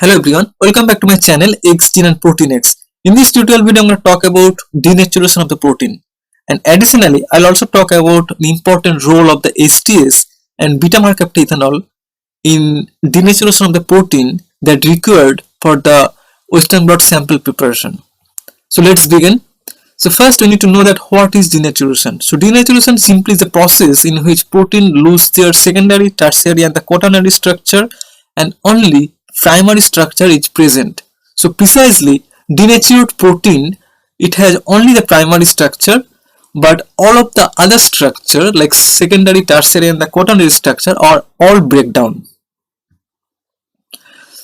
Hello everyone, welcome back to my channel Xgene and proteinX. In this tutorial video, I'm going to talk about denaturation of the protein, and additionally, I'll also talk about the important role of the SDS and beta-mercaptoethanol in denaturation of the protein that required for the Western blot sample preparation. So let's begin. So first, we need to know that what is denaturation. So denaturation simply is a process in which protein lose their secondary, tertiary, and the quaternary structure, and only primary structure is present. So precisely, denatured protein, it has only the primary structure, but all of the other structure like secondary, tertiary, and the quaternary structure are all breakdown.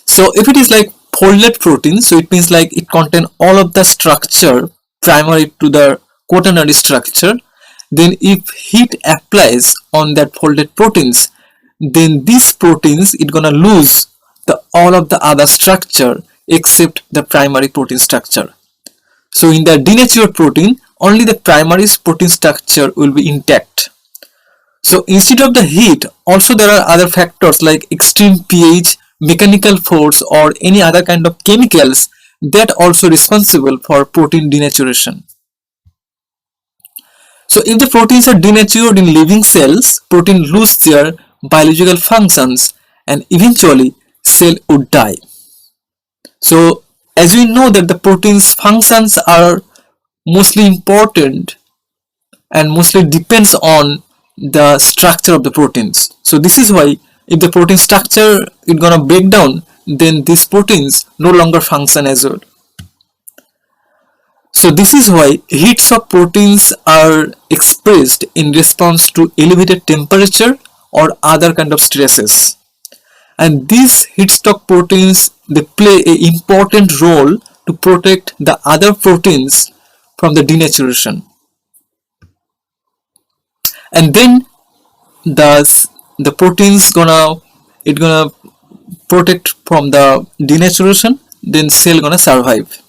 So if it is like folded protein, so it means like it contain all of the structure primary to the quaternary structure. Then if heat applies on that folded proteins, then these proteins it gonna lose all of the other structure except the primary protein structure. So in the denatured protein, only the primary protein structure will be intact. So instead of the heat, also there are other factors like extreme pH, mechanical force, or any other kind of chemicals that also responsible for protein denaturation. So if the proteins are denatured in living cells, protein lose their biological functions and eventually cell would die. So as we know that the protein's functions are mostly important and mostly depends on the structure of the proteins. So this is why if the protein structure is gonna break down, then these proteins no longer function as well. So this is why heat shock proteins are expressed in response to elevated temperature or other kind of stresses. And these heat shock proteins, they play an important role to protect the other proteins from the denaturation. And then the proteins gonna protect from the denaturation, then cell gonna survive.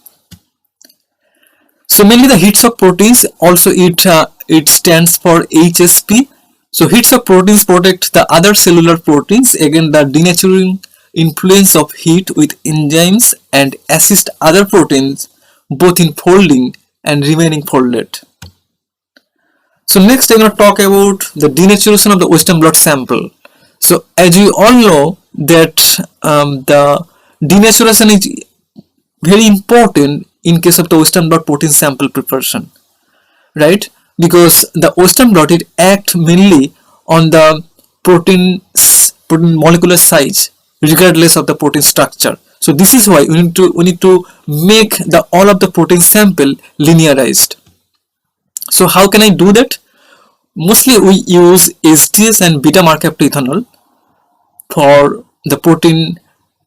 So mainly the heat shock proteins, also it stands for HSP. So heat shock proteins protect the other cellular proteins against the denaturing influence of heat with enzymes and assist other proteins both in folding and remaining folded. So next I'm going to talk about the denaturation of the Western blot sample. So as we all know that the denaturation is very important in case of the Western blot protein sample preparation, right? Because the Western blot it acts mainly on the protein molecular size regardless of the protein structure. So this is why we need to make all of the protein sample linearized. So how can I do that? Mostly we use SDS and beta-mercaptoethanol for the protein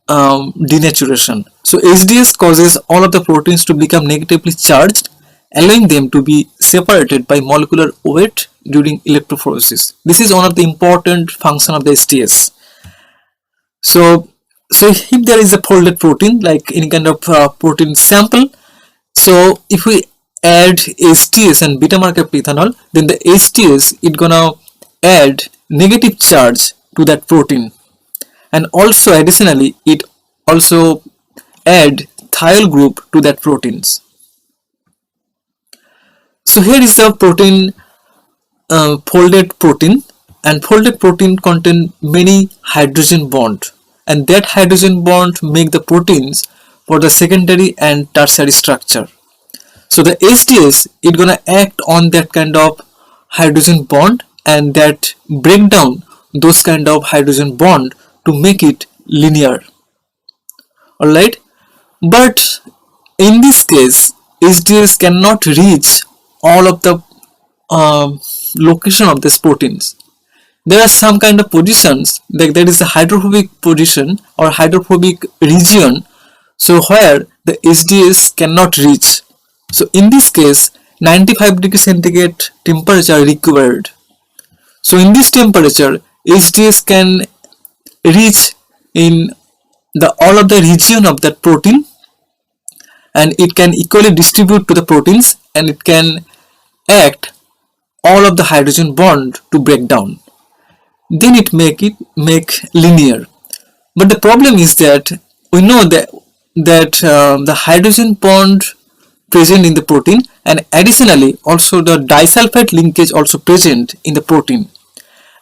denaturation. So SDS causes all of the proteins to become negatively charged, allowing them to be separated by molecular weight during electrophoresis. This is one of the important function of the SDS. So if there is a folded protein like any kind of protein sample, so if we add SDS and beta-mercaptoethanol, then the SDS is gonna add negative charge to that protein, and also additionally it also add thiol group to that proteins. So here is the protein folded protein, and folded protein contain many hydrogen bond, and that hydrogen bond make the proteins for the secondary and tertiary structure. So the SDS is gonna act on that kind of hydrogen bond and that break down those kind of hydrogen bond to make it linear. Alright, but in this case SDS cannot reach all of the location of these proteins. There are some kind of positions, like there is a hydrophobic position or hydrophobic region, so where the SDS cannot reach. So in this case 95 degrees centigrade temperature required. So in this temperature SDS can reach in all of the region of that protein, and it can equally distribute to the proteins, and it can act all of the hydrogen bond to break down. Then it make linear. But the problem is that we know that the hydrogen bond present in the protein, and additionally also the disulfide linkage also present in the protein,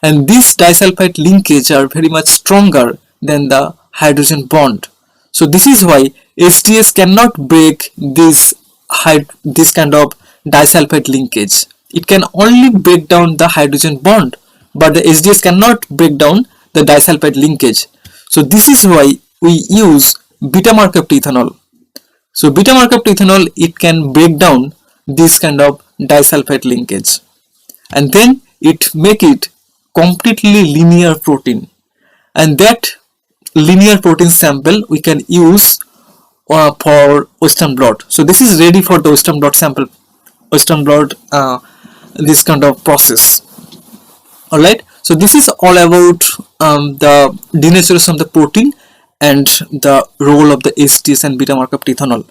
and these disulfide linkage are very much stronger than the hydrogen bond. So this is why SDS cannot break this kind of disulfide linkage. It can only break down the hydrogen bond, but the SDS cannot break down the disulfide linkage. So this is why we use beta-mercaptoethanol. So beta-mercaptoethanol, it can break down this kind of disulfide linkage, and then it make it completely linear protein, and that linear protein sample we can use for Western blot. So this is ready for the Western blot sample, Western blot, this kind of process. All right, so this is all about the denaturation of the protein and the role of the SDS and beta-mercaptoethanol.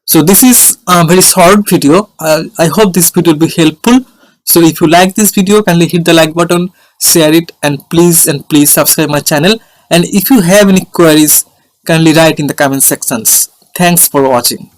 So this is a very short video. I hope this video will be helpful. So if you like this video, kindly hit the like button, share it, and please subscribe my channel. And if you have any queries, kindly write in the comment sections. Thanks for watching.